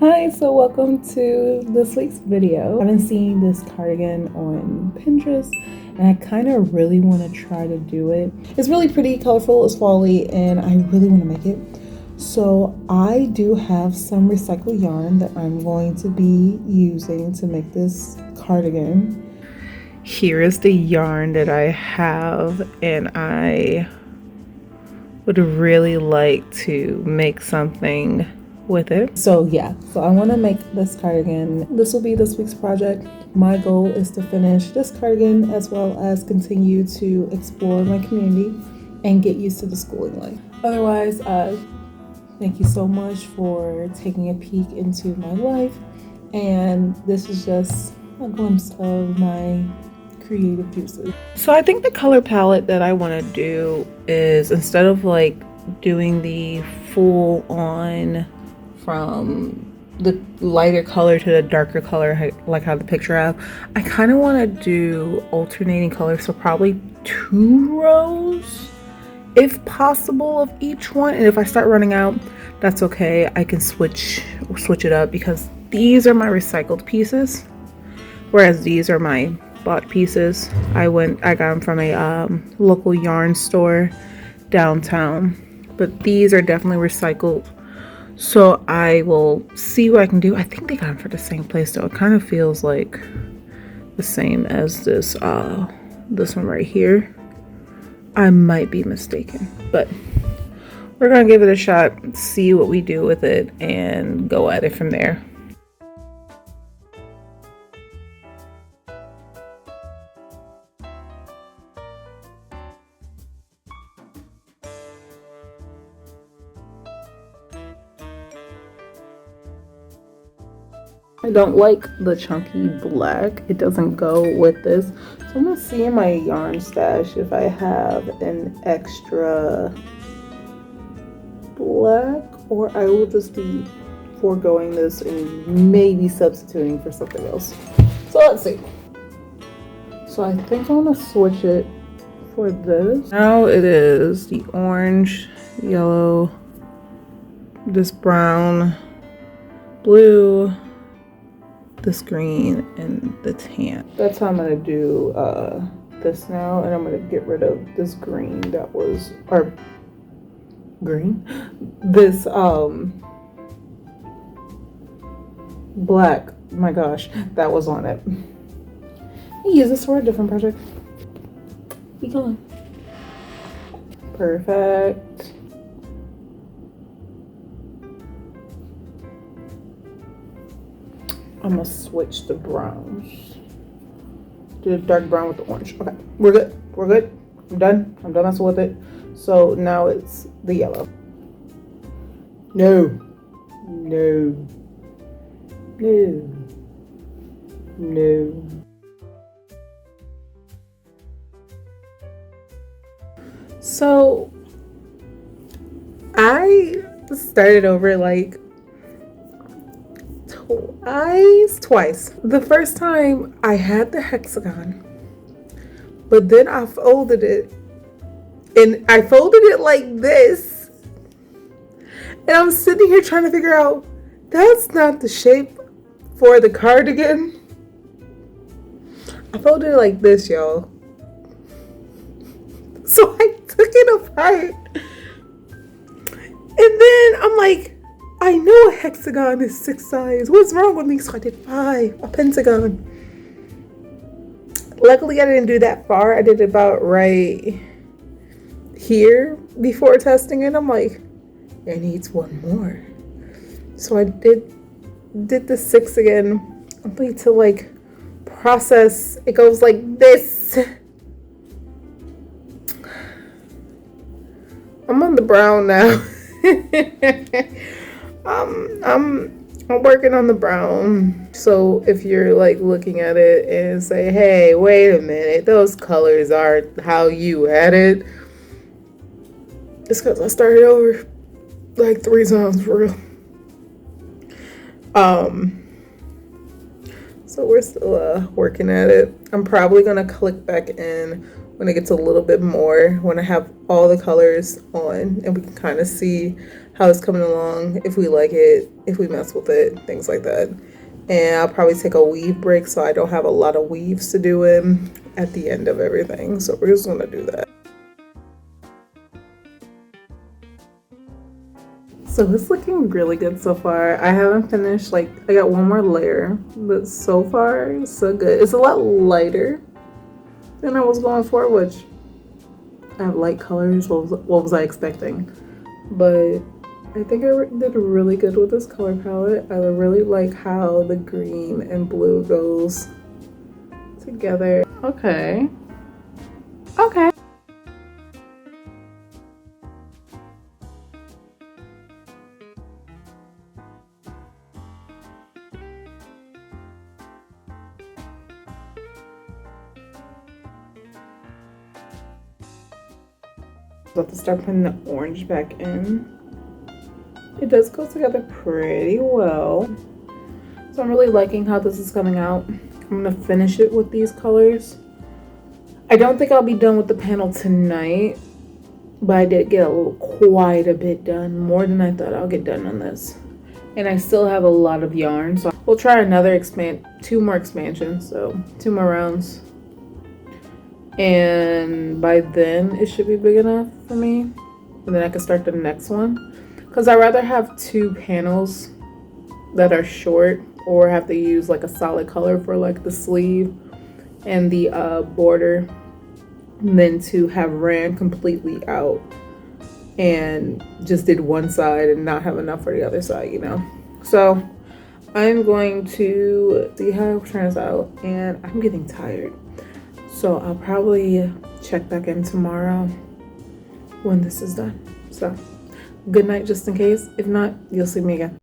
Hi, so welcome to this week's video. I've been seeing this cardigan on Pinterest and I kind of really want to try to do it. It's really pretty, colorful, it's fall-y, and I really want to make it. So I do have some recycled yarn that I'm going to be using to make this cardigan. Here is the yarn that I have, and I would really like to make something with it. So yeah, so I want to make this cardigan. This will be this week's project. My goal is to finish this cardigan as well as continue to explore my community and get used to the schooling life. Otherwise, thank you so much for taking a peek into my life, and this is just a glimpse of my creative juices. So I think the color palette that I want to do is, instead of like doing the full on from the lighter color to the darker color like how the picture I have, I kind of want to do alternating colors, so probably 2 rows if possible of each one, and if I start running out, that's okay. I can switch it up, because these are my recycled pieces, whereas these are my bought pieces. I got them from a local yarn store downtown, but these are definitely recycled, so I will see what I can do. I think they got them for the same place though. It kind of feels like the same as this one right here. I might be mistaken, but we're gonna give it a shot, see what we do with it, and go at it from there. I don't like the chunky black. It doesn't go with this. So I'm gonna see in my yarn stash if I have an extra black, or I will just be foregoing this and maybe substituting for something else. So let's see. So I think I'm gonna switch it for this. Now it is the orange, yellow, this brown, blue, this green, and the tan. That's how I'm gonna do this now, and I'm gonna get rid of this green that was, or green, this black, my gosh, that was on it. Use this for a different project. Be gone. Perfect. I'm gonna switch the browns. Do the dark brown with the orange. Okay, we're good. We're good. I'm done. I'm done messing with it. So now it's the yellow. No. No. No. No. So I started over like twice. The first time I had the hexagon, but then I folded it, and I folded it like this, and I'm sitting here trying to figure out, that's not the shape for the cardigan. I folded it like this, y'all. So I took it apart, and then I'm like, I know a hexagon is 6 sides. What's wrong with me? So I did 5, a pentagon. Luckily, I didn't do that far. I did about right here before testing it. I'm like, it needs 1 more. So I did the 6 again. Only to like process. It goes like this. I'm on the brown now. I'm working on the brown. So if you're like looking at it and say, hey, wait a minute, those colors aren't how you had it, it's because I started over like 3 times for real. So we're still working at it. I'm probably gonna click back in when it gets a little bit more, when I have all the colors on and we can kind of see how it's coming along, if we like it, if we mess with it, things like that. And I'll probably take a weave break so I don't have a lot of weaves to do in at the end of everything. So we're just gonna do that. So it's looking really good so far. I haven't finished, like, I got one more layer, but so far it's so good. It's a lot lighter than I was going for, which I have light colors. What was I expecting? But I think I did really good with this color palette. I really like how the green and blue goes together. Okay. Okay. About to start putting the orange back in. It does go together pretty well. So I'm really liking how this is coming out. I'm gonna finish it with these colors. I don't think I'll be done with the panel tonight, but I did get quite a bit done, more than I thought I'll get done on this. And I still have a lot of yarn, so we'll try another two more expansions, so 2 more rounds. And by then it should be big enough for me, and then I can start the next one, because I'd rather have 2 panels that are short or have to use like a solid color for like the sleeve and the border than to have ran completely out and just did one side and not have enough for the other side, you know. So I'm going to see how it turns out, and I'm getting tired. So I'll probably check back in tomorrow when this is done. So good night just in case. If not, you'll see me again.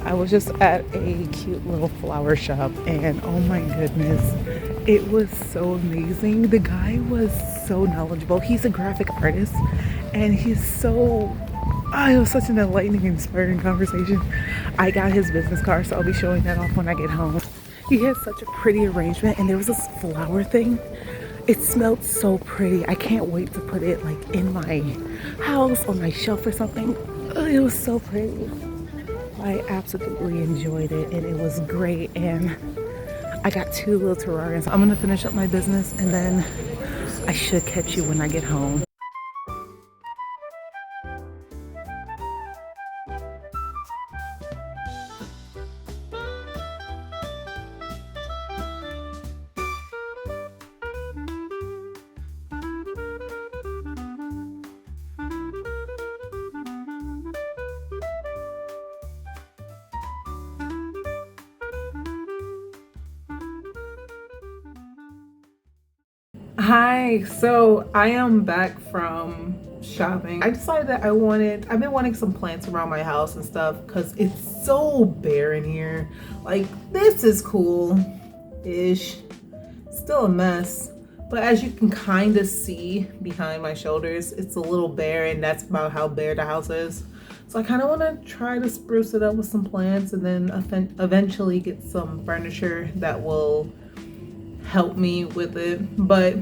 I was just at a cute little flower shop, and oh my goodness, it was so amazing. The guy was so knowledgeable. He's a graphic artist, and he's so, it was such an enlightening, inspiring conversation. I got his business card, so I'll be showing that off when I get home. He had such a pretty arrangement, and there was this flower thing. It smelled so pretty. I can't wait to put it like in my house, on my shelf or something. It was so pretty. I absolutely enjoyed it, and it was great. And I got 2 little terrariums. I'm gonna finish up my business, and then I should catch you when I get home. Hi, so I am back from shopping. I decided that I've been wanting some plants around my house and stuff because it's so bare in here. Like, this is cool-ish. Still a mess. But as you can kind of see behind my shoulders, it's a little bare, and that's about how bare the house is. So I kind of want to try to spruce it up with some plants, and then eventually get some furniture that will help me with it. But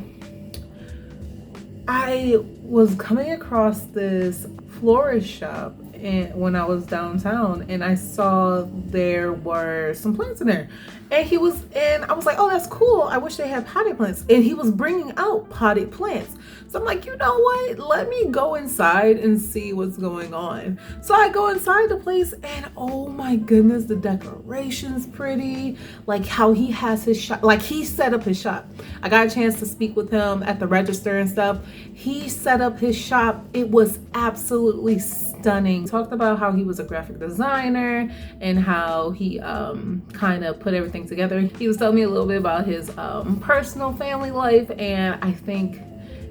I was coming across this florist shop and when I was downtown, and I saw there were some plants in there, and I was like, oh, that's cool, I wish they had potted plants. And he was bringing out potted plants, so I'm like, you know what, let me go inside and see what's going on. So I go inside the place, and oh my goodness, the decoration's pretty. Like how he has his shop, like he set up his shop. I got a chance to speak with him at the register and stuff. He set up his shop. It was absolutely stunning. Talked about how he was a graphic designer and how he kind of put everything together. He was telling me a little bit about his personal family life, and I think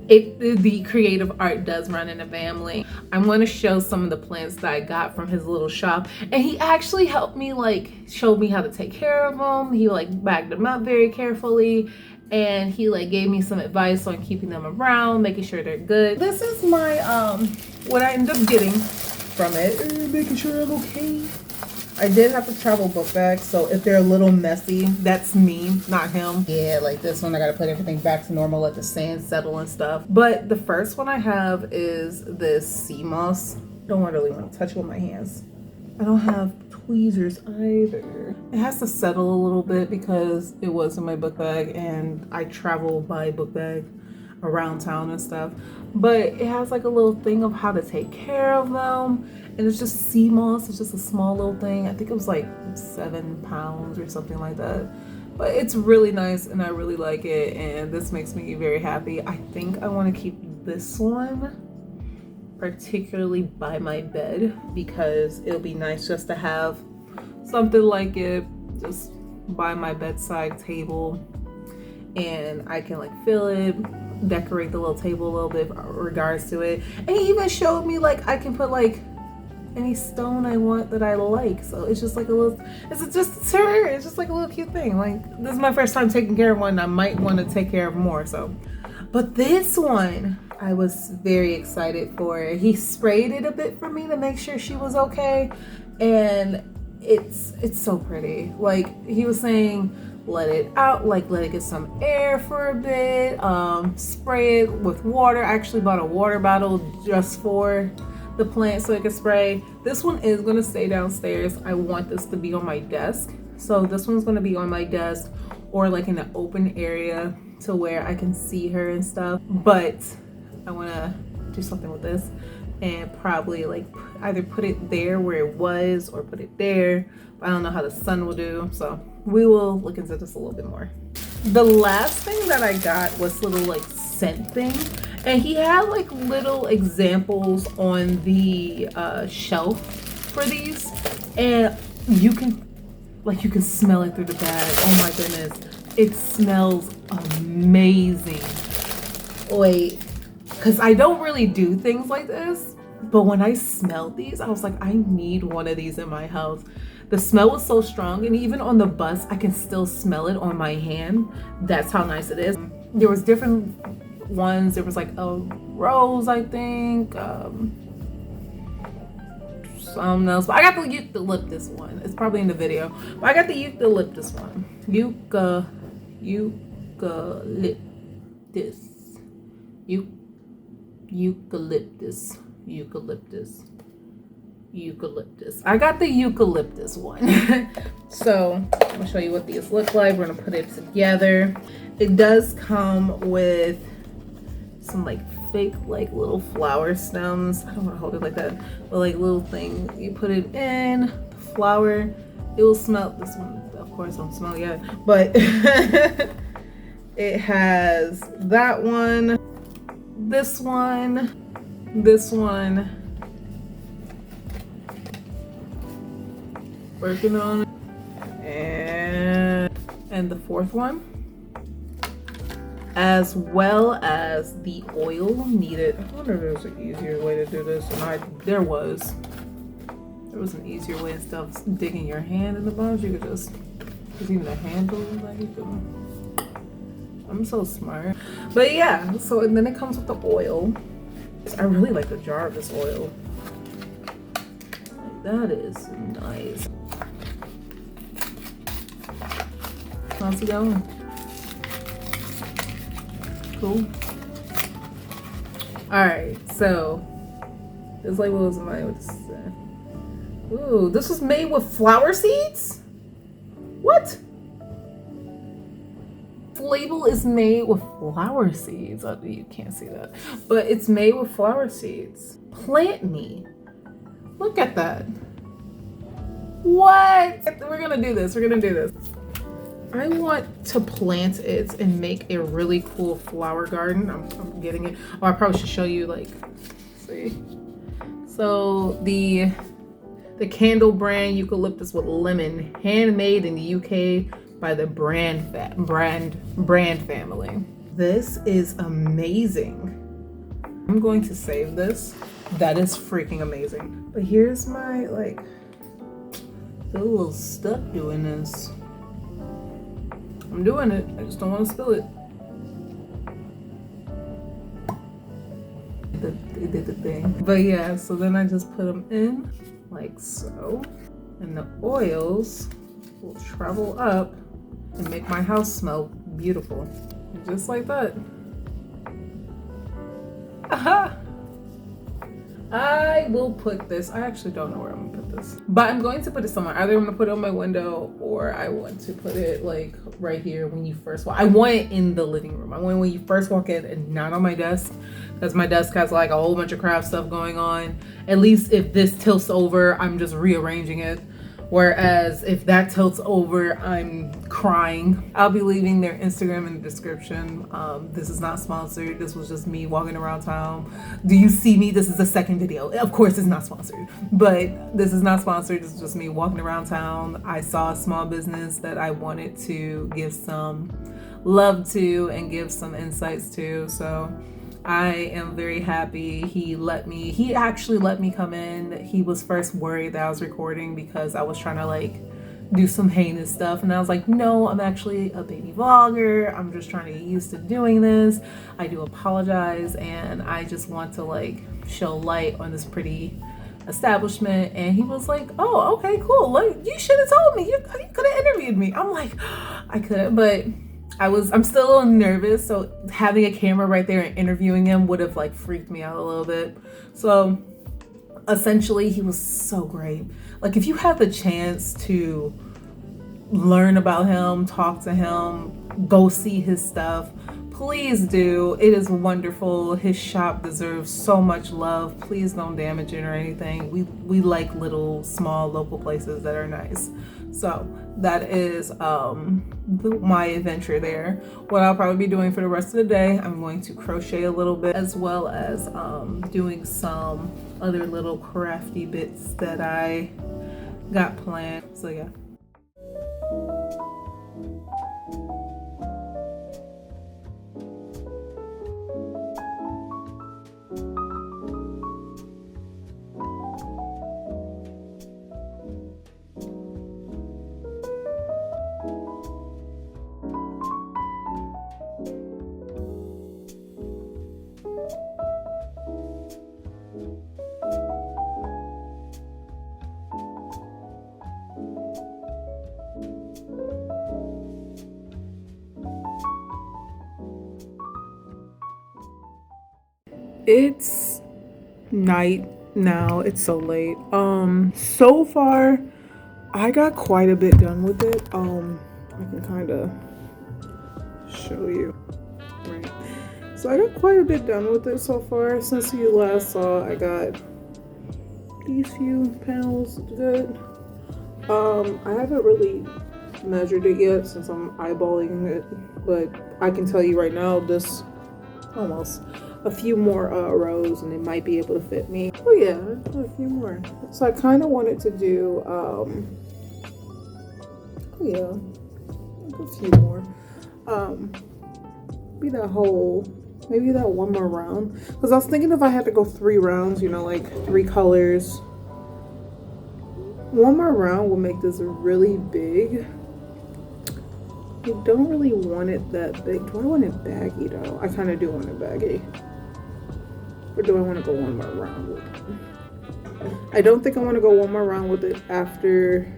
the creative art does run in a family. I'm going to show some of the plants that I got from his little shop, and he actually helped me, like showed me how to take care of them. He like bagged them up very carefully, and he like gave me some advice on keeping them around, making sure they're good. This is my what I ended up getting from it, making sure I'm okay. I did have to travel book bags, so if they're a little messy, that's me, not him. Yeah, like this one, I gotta put everything back to normal, let the sand settle and stuff. But the first one I have is this sea moss. Don't really want to touch it with my hands. I don't have tweezers either. It has to settle a little bit because it was in my book bag, and I travel by book bag around town and stuff. But it has like a little thing of how to take care of them. And it's just sea moss. It's just a small little thing. I think it was like 7 pounds or something like that. But it's really nice, and I really like it. And this makes me very happy. I think I want to keep this one particularly by my bed, because it'll be nice just to have something like it just by my bedside table. And I can like fill it, decorate the little table a little bit in regards to it. And he even showed me like I can put like any stone I want that I like. So it's just like a little, it's just like a little cute thing. Like, this is my first time taking care of one. I might want to take care of more. So, but this one I was very excited for. He sprayed it a bit for me to make sure she was okay, and it's so pretty. Like he was saying, let it out, like let it get some air for a bit, spray it with water. I actually bought a water bottle just for the plant so it can spray. This one is going to stay downstairs. I want this to be on my desk, so this one's going to be on my desk or like in an open area to where I can see her and stuff. But I want to do something with this and probably like either put it there where it was or put it there. I don't know how the sun will do, so we will look into this a little bit more. The last thing that I got was little like scent thing, and he had like little examples on the shelf for these, and you can smell it through the bag. Oh my goodness, it smells amazing. Wait, because I don't really do things like this, but when I smelled these, I was like, I need one of these in my house. The smell was so strong, and even on the bus, I can still smell it on my hand. That's how nice it is. There was different ones. There was like a rose, I think, something else. But I got the eucalyptus one. It's probably in the video. But I got the eucalyptus one. Eucalyptus. I got the eucalyptus one. So I'm gonna show you what these look like. We're gonna put it together. It does come with some like fake like little flower stems. I don't want to hold it like that, but like little thing. You put it in the flower. It will smell. This one of course don't smell yet, but it has that one, this one, this one. Working on it, and the fourth one, as well as the oil needed. I wonder if there's an easier way to do this, and there was an easier way instead of digging your hand in the bottom. You could just even a handle, like you can. I'm so smart. But yeah, so and then it comes with the oil. I really like the jar of this oil. That is nice. How's it going? Cool. All right, so This label is mine. What does it say? Ooh, this was made with flower seeds? What? This label is made with flower seeds. Oh, you can't see that. But it's made with flower seeds. Plant me. Look at that. What? We're gonna do this. We're gonna do this. I want to plant it and make a really cool flower garden. I'm getting it. Oh, I probably should show you, like, see. So the candle brand eucalyptus with lemon, handmade in the UK by the brand family. This is amazing. I'm going to save this. That is freaking amazing. But here's my, like, feel a little stuck doing this. I'm doing it. I just don't want to spill it. It did the thing. But yeah, so then I just put them in like so. And the oils will travel up and make my house smell beautiful. Just like that. Aha! I will put this, I actually don't know where I'm gonna put this, but I'm going to put it somewhere. Either I'm gonna put it on my window or I want to put it like right here when you first walk. I want it in the living room. I want it when you first walk in and not on my desk, because my desk has like a whole bunch of craft stuff going on. At least if this tilts over, I'm just rearranging it. Whereas if that tilts over, I'm crying. I'll be leaving their Instagram in the description. This is not sponsored. This was just me walking around town. Do you see me? This is the second video. Of course it's not sponsored, but this is not sponsored. This is just me walking around town. I saw a small business that I wanted to give some love to and give some insights to. So I am very happy he actually let me come in. He was first worried that I was recording because I was trying to like do some heinous stuff, and I was like, no, I'm actually a baby vlogger. I'm just trying to get used to doing this. I do apologize, and I just want to like show light on this pretty establishment. And he was like, oh, okay, cool. Like, you should have told me. You could have interviewed me. I'm like, I could, but I'm still a little nervous, so having a camera right there and interviewing him would have like freaked me out a little bit. So essentially he was so great. Like, if you have the chance to learn about him, talk to him, go see his stuff, please do. It is wonderful. His shop deserves so much love. Please don't damage it or anything. We like little small local places that are nice. So that is my adventure there. What I'll probably be doing for the rest of the day, I'm going to crochet a little bit, as well as doing some other little crafty bits that I got planned. So yeah. It's night now. It's so late. So far I got quite a bit done with it. I can kind of show you. Right. So I got quite a bit done with it so far. Since you last saw, I got these few panels good. I haven't really measured it yet since I'm eyeballing it, but I can tell you right now, this almost a few more rows and it might be able to fit me. Oh yeah, a few more. So I kind of wanted to do a few more. Maybe that one more round, because I was thinking if I had to go 3 rounds, you know, like 3 colors, one more round will make this really big. I don't really want it that big. Do I want it baggy though? I kind of do want it baggy. Or do I want to go one more round with it? I don't think I want to go one more round with it after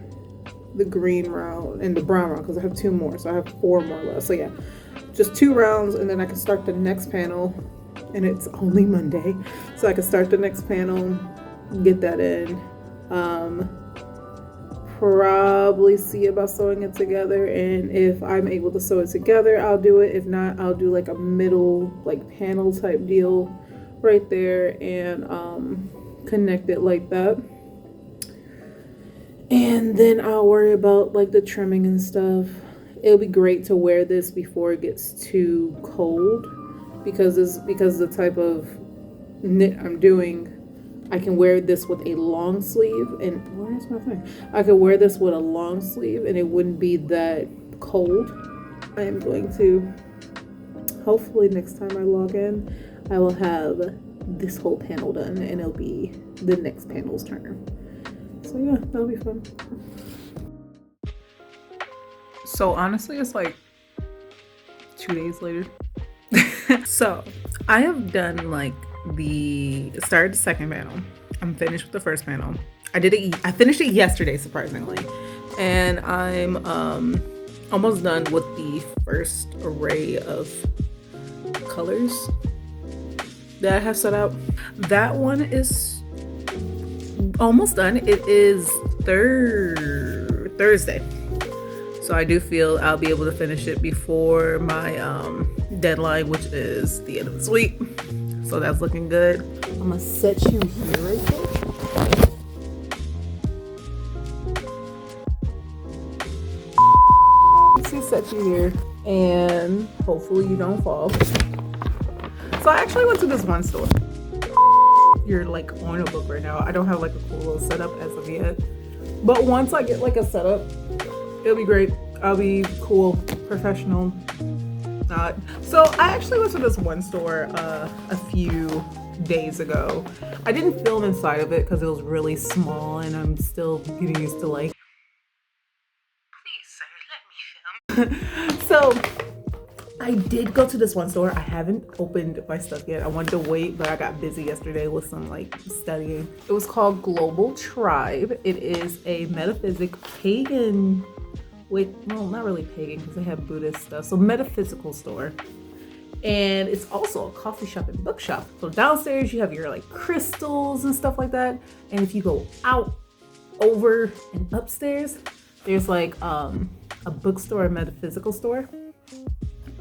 the green round and the brown round, because I have 2 more, so I have 4 more left. So yeah, just 2 rounds, and then I can start the next panel and it's only Monday, so I can start the next panel, get that in. Probably see about sewing it together, and if I'm able to sew it together, I'll do it. If not, I'll do like a middle like panel type deal right there and connect it like that. And then I'll worry about like the trimming and stuff. It'll be great to wear this before it gets too cold, because the type of knit I'm doing, I can wear this with a long sleeve, and where's my thing? I could wear this with a long sleeve and it wouldn't be that cold. I am going to, hopefully next time I log in, I will have this whole panel done and it'll be the next panel's turn. So yeah, that'll be fun. So honestly, it's like 2 days later. So I have done like started the second panel. I'm finished with the first panel. I finished it yesterday, surprisingly, and I'm almost done with the first array of colors that I have set out. That one is almost done. It is Thursday, so I do feel I'll be able to finish it before my deadline, which is the end of this week. So that's looking good. I'm gonna set you here right quick. Set you here, and hopefully you don't fall. So I actually went to this one store. You're like on a book right now. I don't have like a cool little setup as of yet, but once I get like a setup, it'll be great. I'll be cool, professional. So I actually went to this one store a few days ago. I didn't film inside of it because it was really small and I'm still getting used to like, please sir, let me film. So I did go to this one store. I haven't opened my stuff yet. I wanted to wait, but I got busy yesterday with some like studying. It was called Global Tribe. It is a metaphysic pagan, well, not really pagan because they have Buddhist stuff. So metaphysical store. And it's also a coffee shop and bookshop. So downstairs you have your like crystals and stuff like that. And if you go out, over, and upstairs, there's like a bookstore, a metaphysical store.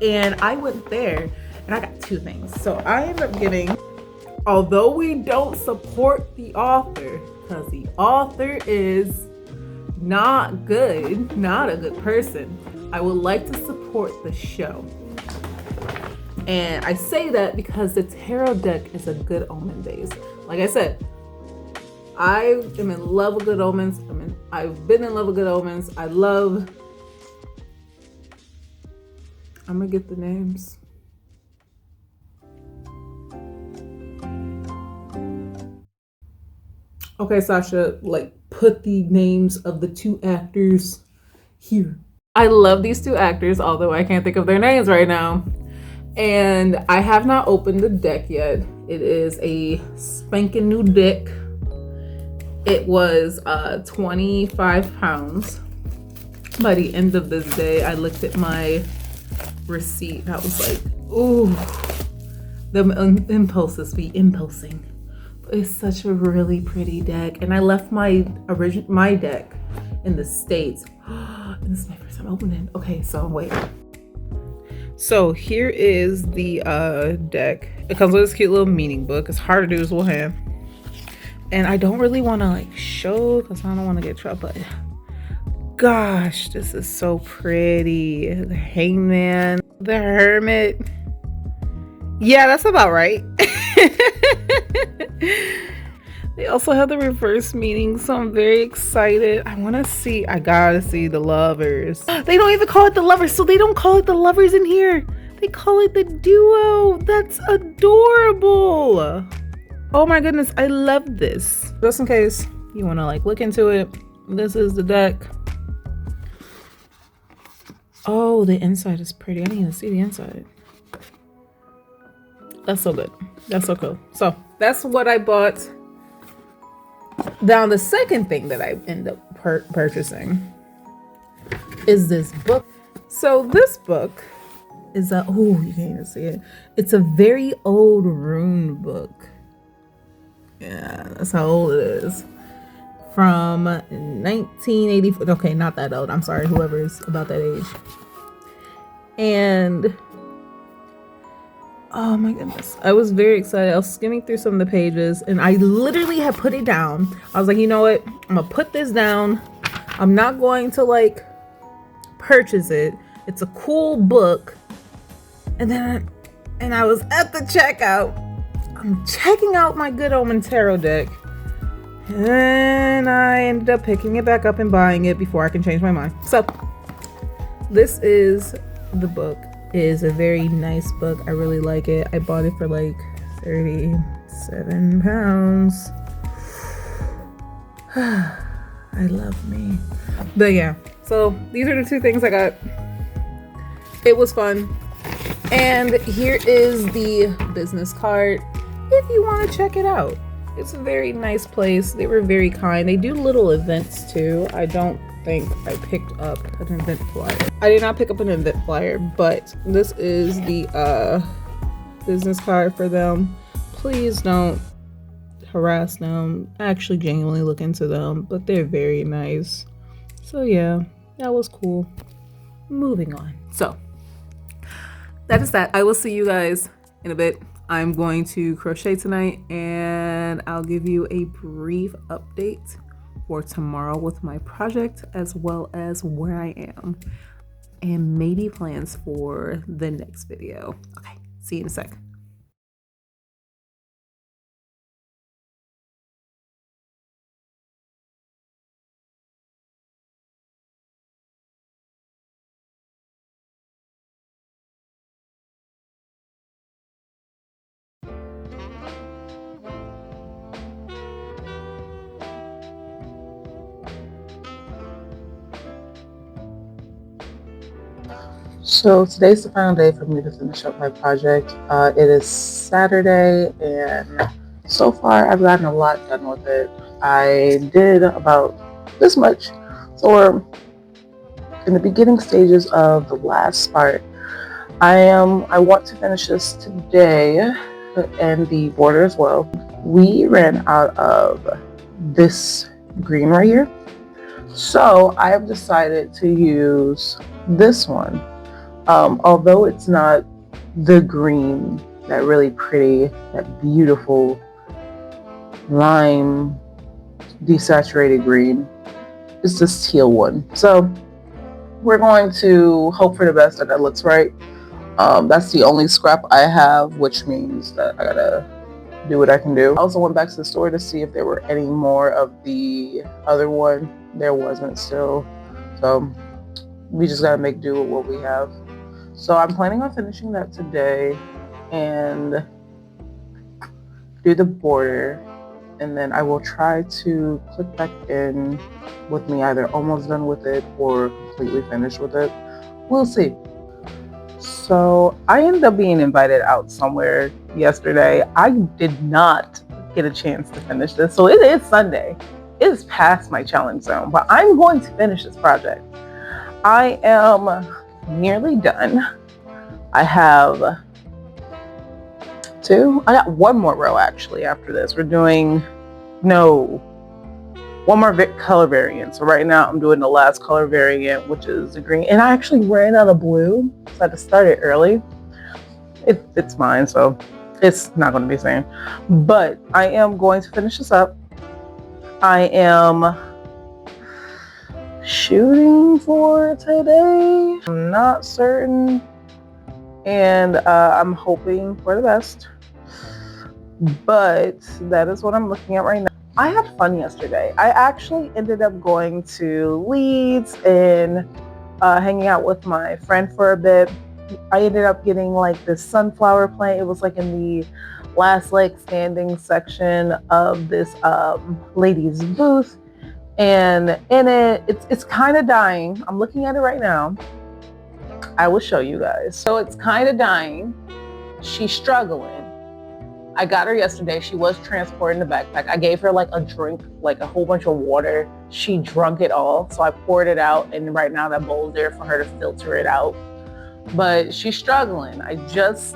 And I went there and I got two things. So I ended up getting, although we don't support the author, because the author is not good, not a good person, I would like to support the show. And I say that because the tarot deck is a good omen base. Like I said, I am in love with good omens. I've been in love with good omens. I'm gonna get the names. Okay, Sasha, like put the names of the two actors here. I love these two actors, although I can't think of their names right now. And I have not opened the deck yet. It is a spanking new deck. It was 25 pounds. By the end of this day, I looked at my receipt and I was like, ooh, the impulses be impulsing. But it's such a really pretty deck. And I left my deck in the States. And this is my first time opening. Okay, so I'm waiting. So here is the deck. It comes with this cute little meaning book. It's hard to do as one hand. And I don't really want to like show because I don't want to get trouble. But gosh, this is so pretty. The Hangman, the Hermit. Yeah, that's about right. They also have the reverse meaning, so I'm very excited. I gotta see the Lovers. They don't even call it the Lovers, so they don't call it the Lovers in here. They call it the Duo. That's adorable. Oh my goodness, I love this. Just in case you wanna like look into it, this is the deck. Oh, the inside is pretty. I didn't even see the inside. That's so good. That's so cool. So that's what I bought. Now the second thing that I end up purchasing is this book. So this book is a, oh, you can't even see it. It's a very old rune book. Yeah, that's how old it is. From 1984. Okay, not that old. I'm sorry, whoever's about that age. And oh my goodness, I was very excited. I was skimming through some of the pages and I literally had put it down. I was like, you know what? I'm gonna put this down. I'm not going to like purchase it. It's a cool book. And then I was at the checkout. I'm checking out my Good Omen tarot deck. And I ended up picking it back up and buying it before I can change my mind. So this is the book. It is a very nice book. I really like it. I bought it for like 37 pounds. I love me. But yeah, so these are the two things I got. It was fun. And here is the business card if you want to check it out. It's a very nice place. They were very kind. They do little events too. I don't think I picked up an event flyer. I did not pick up an event flyer, but this is the business card for them. Please don't harass them. I actually genuinely look into them, but they're very nice. So yeah, that was cool. Moving on. So that is that. I will see you guys in a bit. I'm going to crochet tonight and I'll give you a brief update for tomorrow with my project as well as where I am and maybe plans for the next video. Okay, see you in a sec. So today's the final day for me to finish up my project. It is Saturday and so far I've gotten a lot done with it. I did about this much. So we're in the beginning stages of the last part. I want to finish this today and the border as well. We ran out of this green right here. So I have decided to use this one. Although it's not the green, that really pretty, that beautiful lime desaturated green, it's this teal one. So we're going to hope for the best that looks right. That's the only scrap I have, which means that I gotta do what I can do. I also went back to the store to see if there were any more of the other one. There wasn't still. So we just gotta make do with what we have. So I'm planning on finishing that today and do the border, and then I will try to click back in with me either almost done with it or completely finished with it. We'll see. So I ended up being invited out somewhere yesterday. I did not get a chance to finish this. So it is Sunday. It is past my challenge zone, but I'm going to finish this project. I am nearly done. I have I got one more row actually after this. We're doing, one more color variant. So right now I'm doing the last color variant, which is the green. And I actually ran out of blue, so I had to start it early. It's mine, so it's not going to be the same. But I am going to finish this up. I am shooting for today. I'm not certain, and I'm hoping for the best, but that is what I'm looking at right now. I had fun yesterday. I actually ended up going to Leeds and hanging out with my friend for a bit. I ended up getting like this sunflower plant. It was like in the last leg standing section of this lady's booth. And in it, it's kind of dying. I'm looking at it right now. I will show you guys. So it's kind of dying. She's struggling. I got her yesterday. She was transporting the backpack. I gave her like a drink, like a whole bunch of water. She drank it all. So I poured it out, and right now that bowl's there for her to filter it out. but she's struggling. This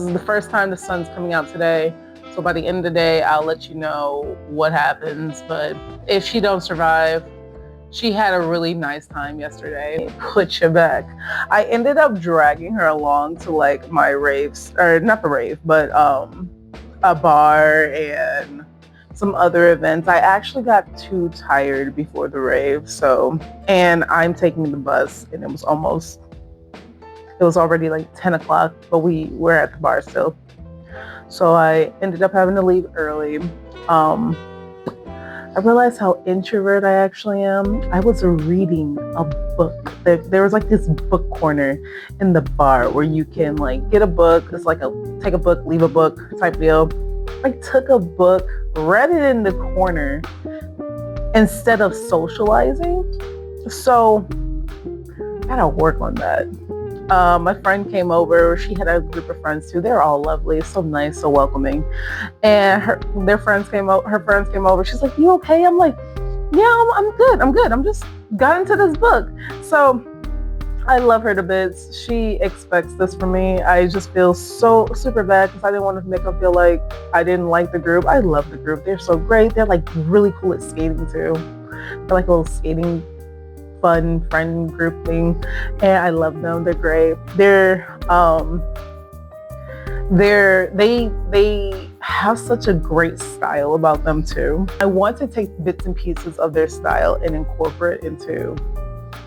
is the first time the sun's coming out today. So by the end of the day, I'll let you know what happens. But if she don't survive, she had a really nice time yesterday. Put you back. I ended up dragging her along to like my raves, or not the rave, but a bar and some other events. I actually got too tired before the rave, and I'm taking the bus, and it was already like 10 o'clock, but we were at the bar still. So I ended up having to leave early. I realized how introvert I actually am. I was reading a book. There was like this book corner in the bar where you can like get a book. It's like take a book, leave a book type deal. I took a book, read it in the corner instead of socializing. So I gotta work on that. My friend came over. She had a group of friends too. They're all lovely, so nice, so welcoming. And her friends came over. She's like, "You okay?" I'm like, "Yeah, I'm good. I'm just got into this book." So I love her to bits. She expects this from me. I just feel so super bad because I didn't want to make her feel like I didn't like the group. I love the group. They're so great. They're like really cool at skating too. They're like a little skating fun friend group thing, and I love them. They're great. They have such a great style about them too. I want to take bits and pieces of their style and incorporate into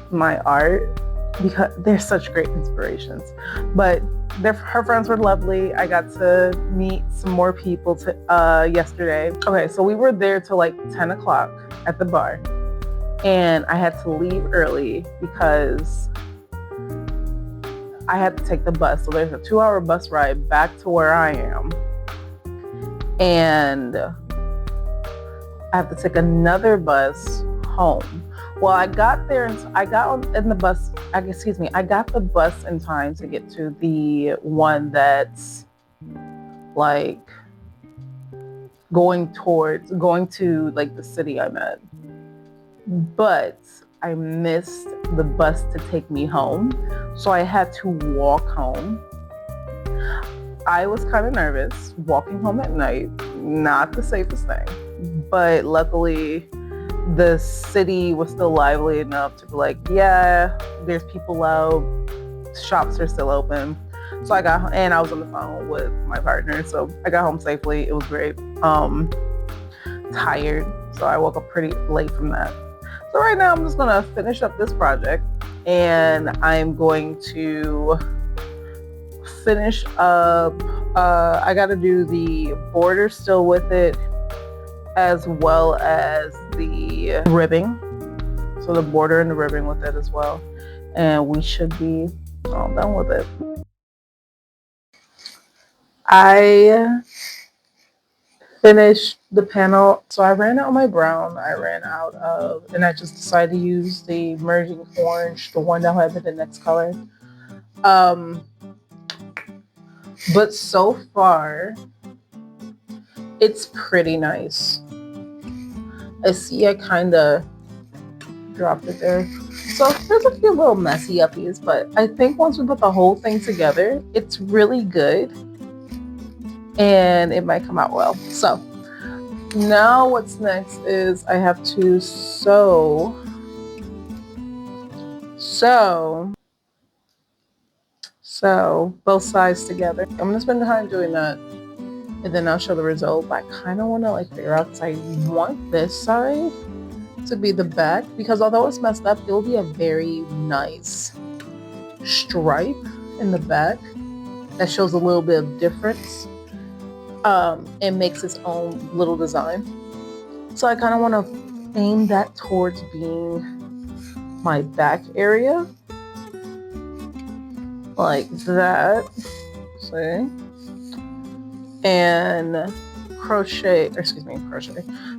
my art because they're such great inspirations. But her friends were lovely. I got to meet some more people yesterday. Okay, so we were there till like 10 o'clock at the bar. And I had to leave early because I had to take the bus. So there's a 2-hour bus ride back to where I am. And I have to take another bus home. Well, I got the bus in time to get to the one that's like going to like the city I'm at. But I missed the bus to take me home, so I had to walk home. I was kind of nervous. Walking home at night, not the safest thing, but luckily the city was still lively enough to be like, yeah, there's people out, shops are still open. So I was on the phone with my partner, so I got home safely. It was great. Tired, so I woke up pretty late from that. So right now I'm just gonna finish up this project, and I'm going to finish up, I gotta do the border still with it, as well as the ribbing. So the border and the ribbing with it as well. And we should be all done with it. I finished the panel. So I ran out of my brown. And I just decided to use the merging orange, the one that will have the next color. But so far, it's pretty nice. I see I kind of dropped it there. So there's a few little messy uppies, but I think once we put the whole thing together, it's really good. And it might come out well. So now what's next is I have to sew both sides together. I'm gonna spend time doing that, and then I'll show the result. But I kind of want to like figure out, because I want this side to be the back, because although it's messed up, it'll be a very nice stripe in the back that shows a little bit of difference. And makes its own little design. So I kind of want to aim that towards being my back area, like that. See? And crochet.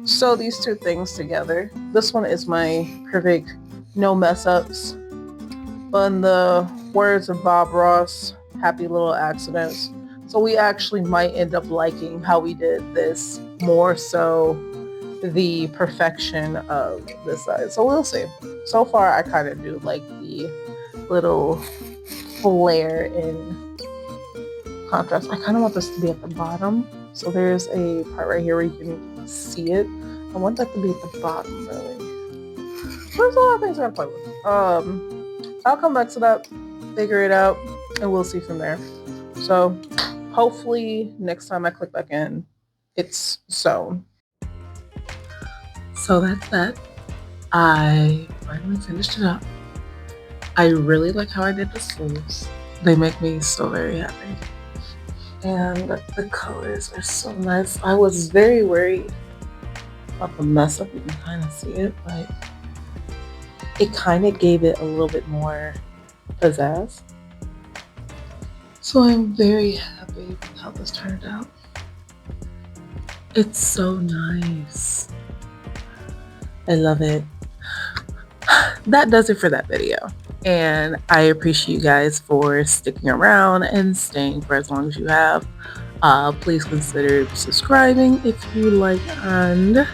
Sew these two things together. This one is my perfect no mess ups. But in the words of Bob Ross, happy little accidents. So we actually might end up liking how we did this more so the perfection of this side. So we'll see. So far, I kind of do like the little flare in contrast. I kind of want this to be at the bottom. So there's a part right here where you can see it. I want that to be at the bottom, really. There's a lot of things I gotta play with. I'll come back to that, figure it out, and we'll see from there. So hopefully next time I click back in, it's sewn. So that's that. I finally finished it up. I really like how I did the sleeves. They make me so very happy. And the colors are so nice. I was very worried about the mess up. You can kind of see it, but it kind of gave it a little bit more pizzazz. So I'm very happy with how this turned out. It's so nice. I love it. That does it for that video. And I appreciate you guys for sticking around and staying for as long as you have. Please consider subscribing if you like, and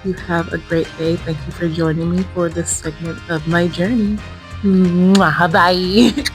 you have a great day. Thank you for joining me for this segment of my journey. Bye.